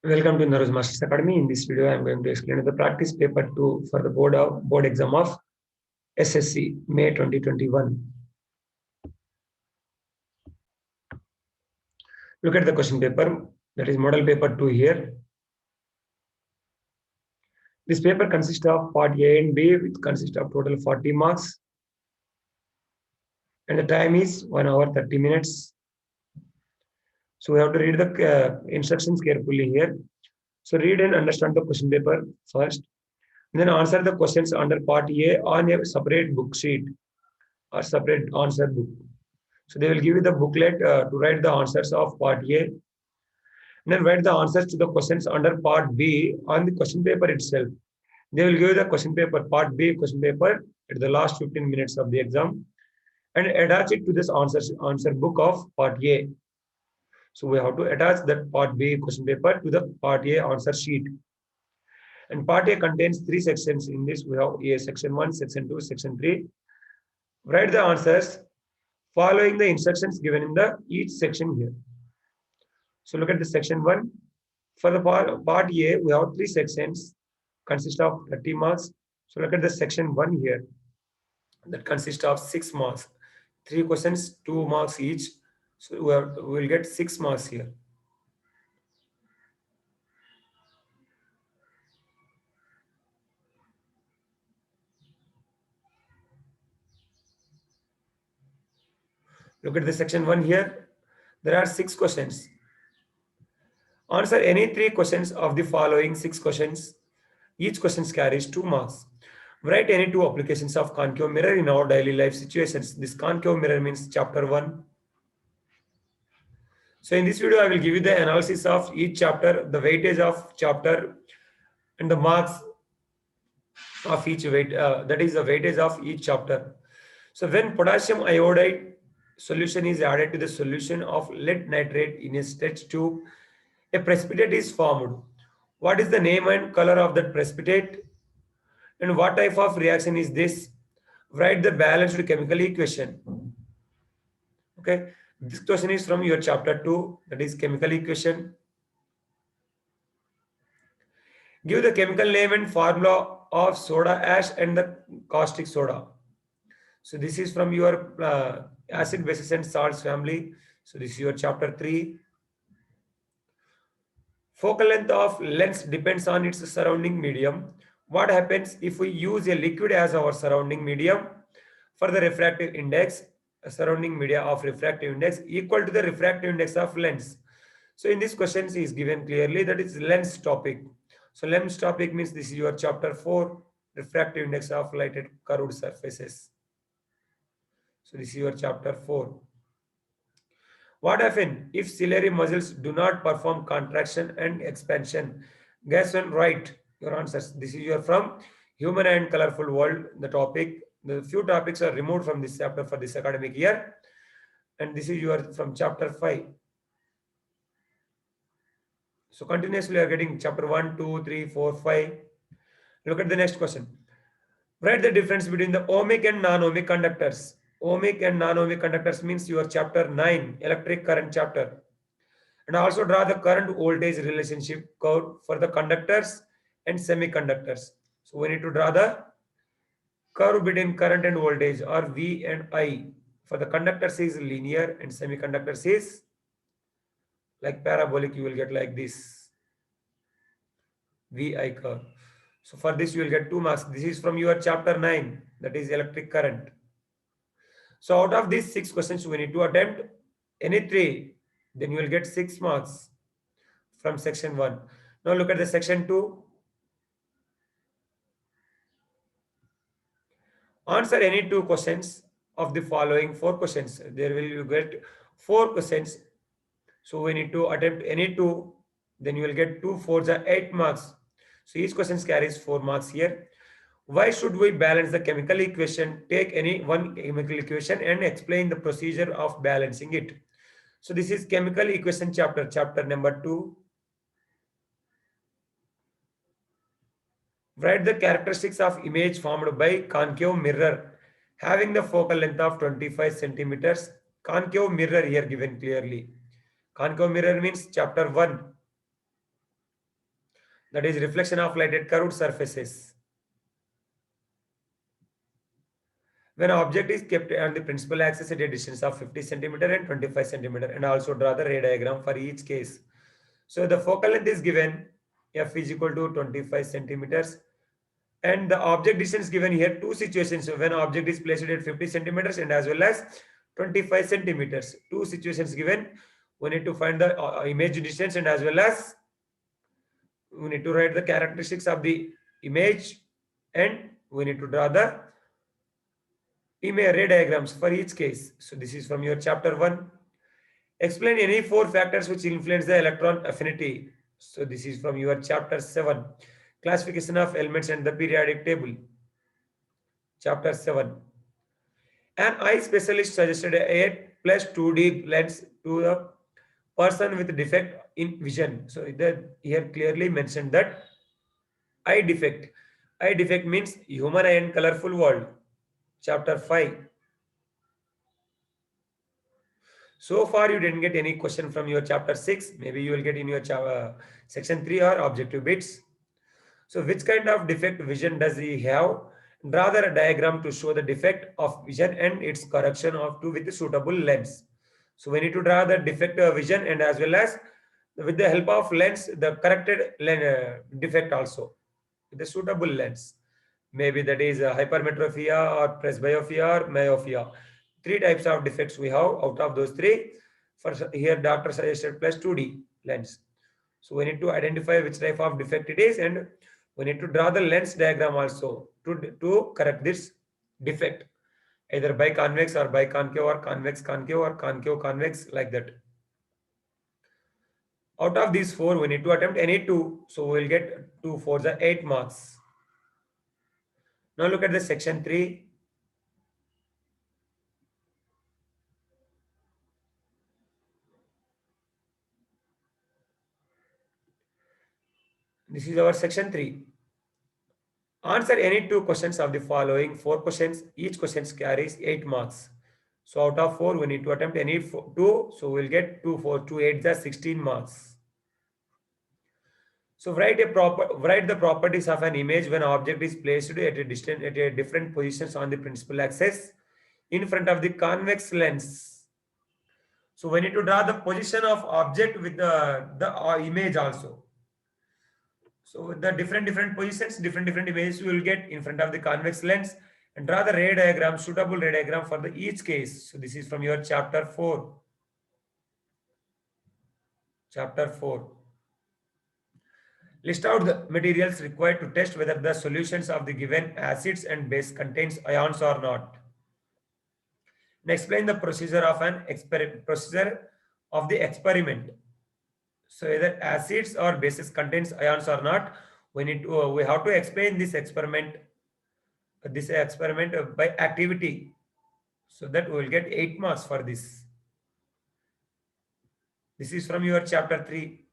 Welcome to Naroz Masters Academy. In this video, I am going to explain the practice paper 2 for the board exam of SSC May 2021. Look at the question paper, that is model paper 2 here. This paper consists of part A and B, which consists of total 40 marks. And the time is 1 hour 30 minutes. So we have to read the instructions carefully here. So read and understand the question paper first. And then answer the questions under part A on a separate book sheet or separate answer book. So they will give you the booklet to write the answers of part A, and then write the answers to the questions under part B on the question paper itself. They will give you the question paper, part B question paper at the last 15 minutes of the exam and attach it to this answer book of part A. So we have to attach that part B question paper to the part A answer sheet. And part A contains 3 sections. In this, we have A section 1, section 2, section 3. Write the answers following the instructions given in the each section here. So look at the section 1. For the part A, we have 3 sections consist of 30 marks. So look at the section 1 here. That consists of 6 marks. 3 questions, 2 marks each. So we will get 6 marks here. Look at the section 1 here. There are 6 questions. Answer any 3 questions of the following 6 questions. Each question carries 2 marks. Write any 2 applications of concave mirror in our daily life situations. This concave mirror means chapter 1. So in this video, I will give you the analysis of each chapter, the weightage of chapter, and the marks of each weight. That is the weightage of each chapter. So when potassium iodide solution is added to the solution of lead nitrate in a stretch tube, a precipitate is formed. What is the name and color of that precipitate? And what type of reaction is this? Write the balanced chemical equation. Okay, this question is from your chapter 2, that is chemical equation. Give the chemical name and formula of soda ash and the caustic soda. So this is from your acid, bases and salts family. So this is your chapter 3. Focal length of lens depends on its surrounding medium. What happens if we use a liquid as our surrounding medium? For the refractive index, a surrounding media of refractive index equal to the refractive index of lens. So in this question is given clearly that it's lens topic. So lens topic means this is your chapter 4, refractive index of lighted curved surfaces. So this is your chapter 4. What happens if ciliary muscles do not perform contraction and expansion? Guess and write your answers. This is your from Human and Colorful World, the topic. The few topics are removed from this chapter for this academic year. And this is your from chapter 5. So continuously we are getting chapter 1, 2, 3, 4, 5. Look at the next question. Write the difference between the ohmic and non-ohmic conductors. Ohmic and non-ohmic conductors means your chapter 9, electric current chapter. And also draw the current voltage relationship curve for the conductors and semiconductors. So we need to draw the curve between current and voltage, or V and I. For the conductors is linear and semiconductors is like parabolic. You will get like this VI curve. So for this you will get 2 marks. This is from your chapter 9, that is electric current. So out of these 6 questions we need to attempt any 3, then you will get 6 marks from section 1. Now look at the section 2. Answer any 2 questions of the following 4 questions. There will you get 4 questions. So we need to attempt any 2. Then you will get 2 4s are 8 marks. So each question carries 4 marks here. Why should we balance the chemical equation? Take any one chemical equation and explain the procedure of balancing it. So this is chemical equation chapter, chapter number 2. Write the characteristics of image formed by concave mirror having the focal length of 25 centimeters. Concave mirror here given clearly. Concave mirror means chapter 1. that is reflection of light at curved surfaces. When an object is kept on the principal axis at a distance of 50 centimeter and 25 centimeter, and also draw the ray diagram for each case. So the focal length is given, f is equal to 25 centimeters, and the object distance given here, two situations. So when object is placed at 50 centimeters and as well as 25 centimeters, two situations given. We need to find the image distance, and as well as we need to write the characteristics of the image, and we need to draw the image ray diagrams for each case. So this is from your chapter 1. Explain any four factors which influence the electron affinity. So this is from your chapter 7. Classification of elements and the periodic table. Chapter 7. An eye specialist suggested a 8 plus 2D lens to a person with defect in vision. So here clearly mentioned that eye defect. Eye defect means human eye and colorful world. Chapter 5. So far you didn't get any question from your chapter 6. Maybe you will get in your section 3 or objective bits. So which kind of defect vision does he have? Draw the diagram to show the defect of vision and its correction of to with a suitable lens. So we need to draw the defect of vision, and as well as with the help of lens, the corrected defect also with the suitable lens. Maybe that is hypermetropia or presbyopia or myopia. Three types of defects we have. Out of those three, first here doctor suggested plus 2D lens. So we need to identify which type of defect it is, and we need to draw the lens diagram also to correct this defect, either biconvex or biconcave or convex concave or concave convex, like that. Out of these four, we need to attempt any two. So we'll get 2 for the 8 marks. Now look at the section 3. This is our section 3. Answer any two questions of the following 4 questions. Each question carries 8 marks. So out of 4, we need to attempt any 2. So we'll get 2 for 2 8 the 16 marks. So write the properties of an image when object is placed at a different positions on the principal axis in front of the convex lens. So we need to draw the position of object with the image also. So with the different positions, different images we will get in front of the convex lens, and draw the ray diagram, suitable ray diagram for the each case. So this is from your chapter 4. Chapter 4. List out the materials required to test whether the solutions of the given acids and base contains ions or not. And explain the procedure of the experiment. So either acids or bases contains ions or not. We have to explain this experiment by activity, so that we will get 8 marks for this. This is from your chapter 3.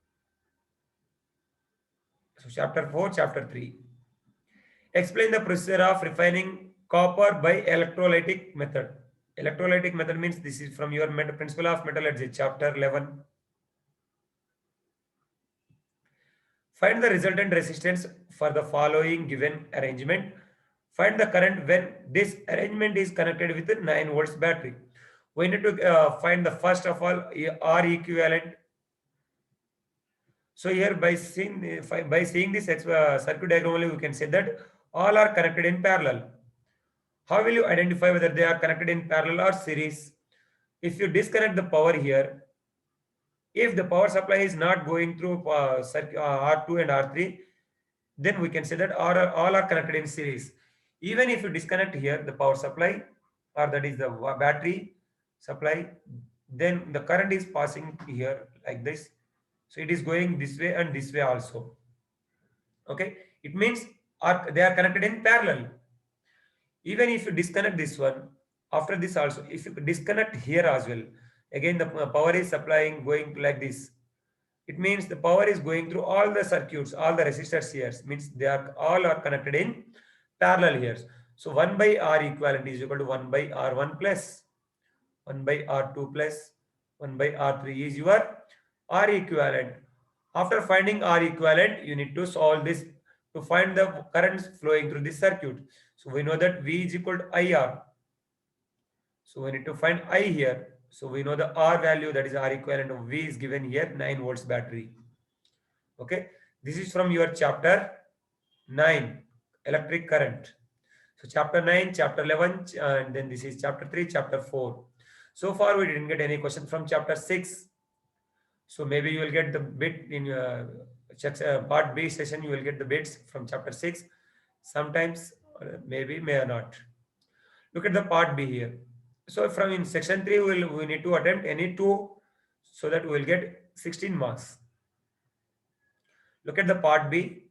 So chapter 4, chapter 3. Explain the procedure of refining copper by electrolytic method. Electrolytic method means this is from your principle of metallurgy, chapter 11. Find the resultant resistance for the following given arrangement. Find the current when this arrangement is connected with a 9 volts battery. We need to find the first of all R equivalent. So here by seeing this circuit diagram only, we can say that all are connected in parallel. How will you identify whether they are connected in parallel or series? If you disconnect the power here, if the power supply is not going through R2 and R3, then we can say that all are connected in series. Even if you disconnect here the power supply, or that is the battery supply, then the current is passing here like this. So it is going this way and this way also. Okay, it means they are connected in parallel. Even if you disconnect this one, after this also, if you disconnect here as well, again the power is supplying going like this. It means the power is going through all the circuits, all the resistors here. Means they are all are connected in parallel here. So 1 by R equivalent is equal to 1 by R1 plus 1 by R2 plus 1 by R3 is your R equivalent. After finding R equivalent, you need to solve this to find the currents flowing through this circuit. So we know that V is equal to IR. So we need to find I here. So we know the R value, that is R equivalent of V, is given here, 9 volts battery. Okay. This is from your chapter 9, electric current. So chapter 9, chapter 11, and then this is chapter 3, chapter 4. So far we didn't get any question from chapter 6. So maybe you will get the bit in part B session, you will get the bits from chapter 6. Sometimes maybe, may or not. Look at the part B here. So from in section 3, we need to attempt any two so that we will get 16 marks. Look at the part B.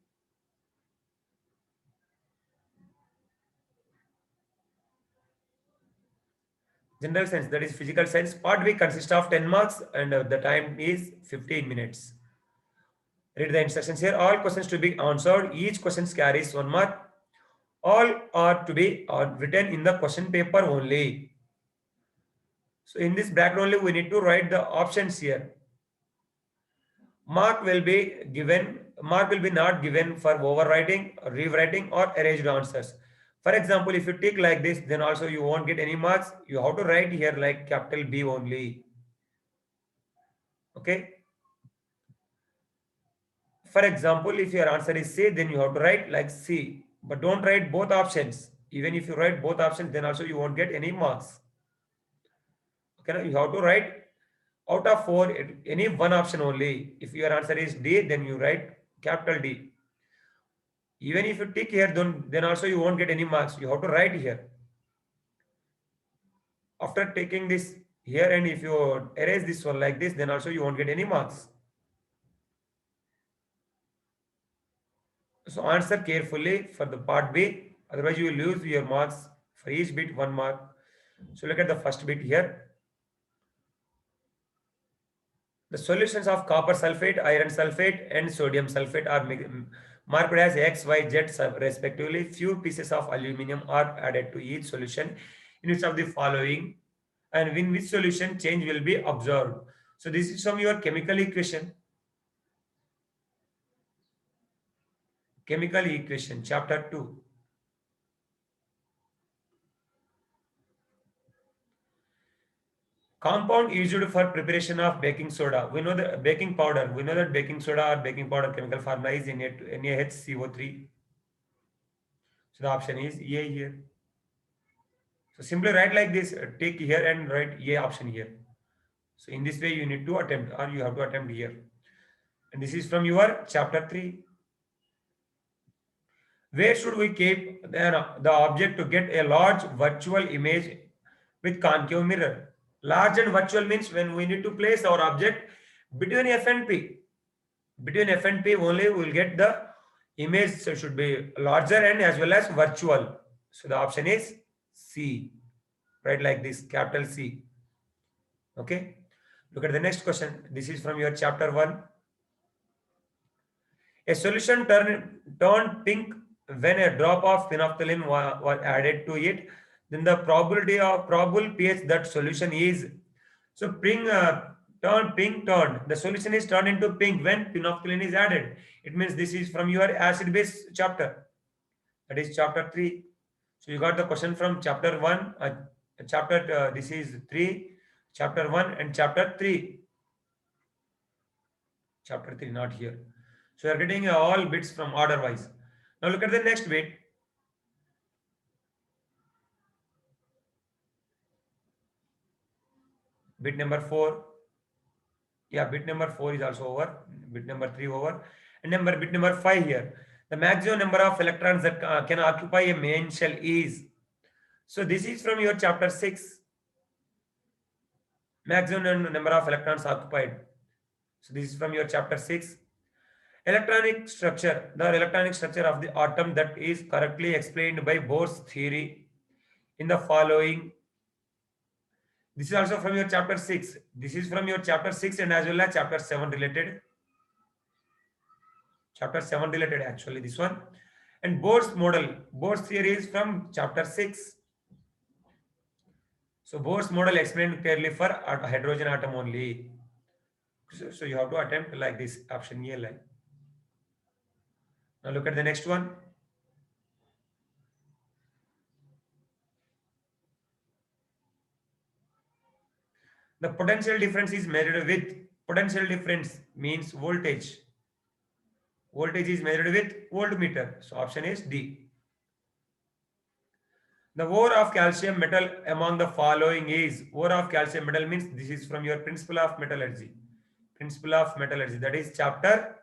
General science, that is physical science. Part B consists of 10 marks and the time is 15 minutes. Read the instructions here. All questions to be answered. Each question carries 1 mark. All are to be written in the question paper only. So in this bracket only, we need to write the options here. Mark will be not given for overwriting, rewriting, or erased answers. For example, if you tick like this, then also you won't get any marks. You have to write here like capital B only. Okay. For example, if your answer is C, then you have to write like C. But don't write both options. Even if you write both options, then also you won't get any marks. Okay, you have to write out of 4, any one option only. If your answer is D, then you write capital D. Even if you tick here, then also you won't get any marks. You have to write here. After taking this here, and if you erase this one like this, then also you won't get any marks. So answer carefully for the part B. Otherwise, you will lose your marks for each bit 1 mark. So look at the first bit here. The solutions of copper sulfate, iron sulfate, and sodium sulfate are marked as X, Y, Z respectively. Few pieces of aluminum are added to each solution in which of the following, and in which solution change will be observed. So this is from your chemical equation. Chemical equation, chapter 2. Compound used for preparation of baking soda. We know the baking powder. We know that baking soda or baking powder chemical formula is NaHCO3. So the option is A here. So simply write like this, take here and write A option here. So in this way you need to attempt, or you have to attempt here. And this is from your chapter 3. Where should we keep the object to get a large virtual image with concave mirror? Large and virtual means when we need to place our object between F and P. Between F and P only we will get the image, so should be larger and as well as virtual. So the option is C. Write like this, capital C. Okay. Look at the next question. This is from your chapter 1. A solution turned pink when a drop of phenolphthalein was added to it. Then the probable pH that solution is. So the solution is turned into pink when phenolphthalein is added. It means this is from your acid base chapter. That is chapter 3. So you got the question from chapter 1, this is 3, chapter 1 and chapter 3. Chapter 3, not here. So you are getting all bits from order wise. Now look at the next bit. Bit number 4. Yeah, bit number 4 is also over. Bit number 3 over. And bit number 5 here. The maximum number of electrons that can occupy a main shell is. So this is from your chapter 6. Maximum number of electrons occupied. So this is from your chapter 6. Electronic structure. The electronic structure of the atom that is correctly explained by Bohr's theory in the following. This is also from your chapter 6. This is from your chapter 6 and as well as chapter 7 related. Chapter 7 related actually, this one. And Bohr's model. Bohr's theory is from chapter 6. So Bohr's model explained clearly for hydrogen atom only. So you have to attempt like this, option A line. Now look at the next one. The potential difference is measured with, potential difference means voltage. Voltage is measured with voltmeter. So option is D. The ore of calcium metal among the following is, ore of calcium metal means this is from your principle of metallurgy. Principle of metallurgy, that is chapter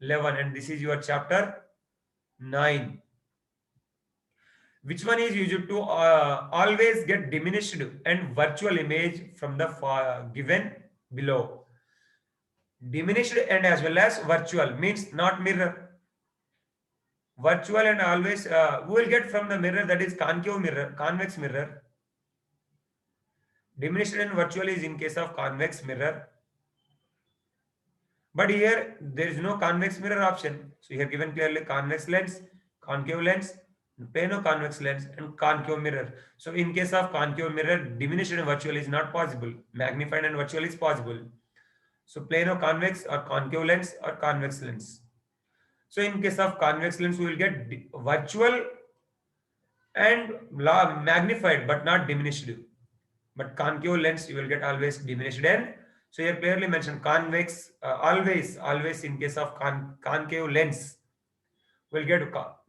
11, and this is your chapter 9. Which one is used to always get diminished and virtual image from the given below? Diminished and as well as virtual means not mirror. Virtual and always we will get from the mirror, that is concave mirror, convex mirror. Diminished and virtual is in case of convex mirror. But here there is no convex mirror option. So here given clearly convex lens, concave lens, plano convex lens, and concave mirror. So in case of concave mirror, diminished and virtual is not possible. Magnified and virtual is possible. So plano convex or concave lens or convex lens. So in case of convex lens, we will get virtual and magnified but not diminished. But concave lens, you will get always diminished and, so here clearly mentioned convex, always in case of concave lens will get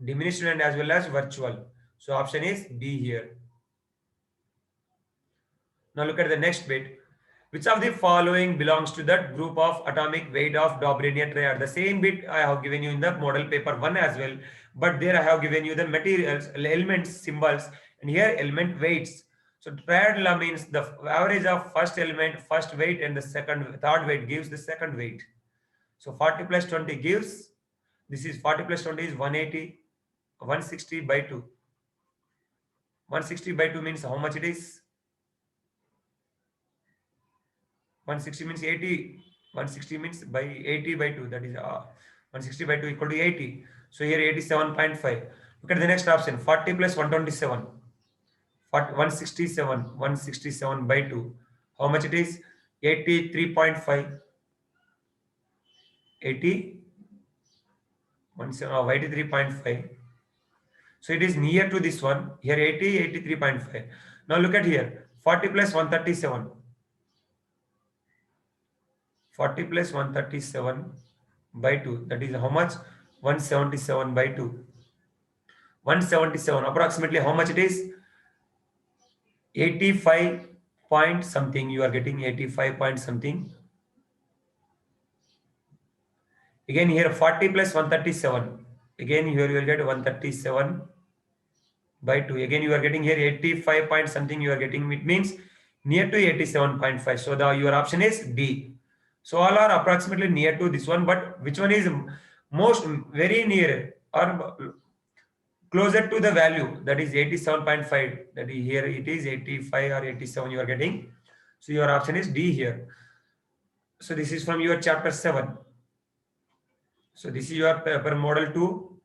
diminished and as well as virtual. So option is B here. Now look at the next bit. Which of the following belongs to that group of atomic weight of Dobrynια triad? The same bit I have given you in the model paper 1 as well, but there I have given you the materials, elements, symbols, and here element weights. So triad law means the average of first element, first weight, and the third weight gives the second weight. So 40 plus 20 gives, this is 40 plus 20 is 180, 160 by 2. 160 by 2 means how much it is? 160 means 80. 160 means by 80 by 2. That is 160 by 2 equal to 80. So here 87.5. Look at the next option. 40 plus 127. 167. 167 by 2. How much it is? 83.5. 83.5. So it is near to this one. Here 80, 83.5. Now look at here. 40 plus 137. 40 plus 137 by 2. That is how much? 177 by 2. 177. Approximately how much it is? 85 point something. You are getting 85 point something. Again here 40 plus 137. Again here you will get 137 by 2. Again you are getting here 85 point something. You are getting, it means near to 87.5. So your option is D. So all are approximately near to this one, but which one is most very near or closer to the value, that is 87.5. That is here it is 85 or 87 you are getting. So your option is D here. So this is from your chapter 7. So this is your paper model 2,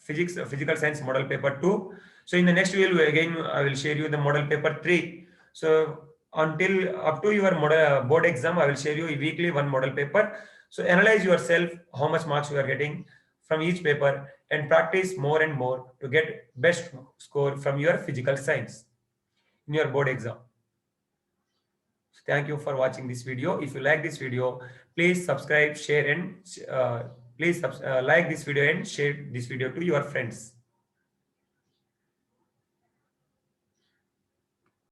physics, physical science model paper 2. So in the next video again I will share you the model paper 3. So until up to your model board exam, I will share you weekly one model paper. So analyze yourself how much marks you are getting from each paper and practice more and more to get best score from your physical science in your board exam. So thank you for watching this video. If you like this video, please subscribe, share, and please like this video and share this video to your friends.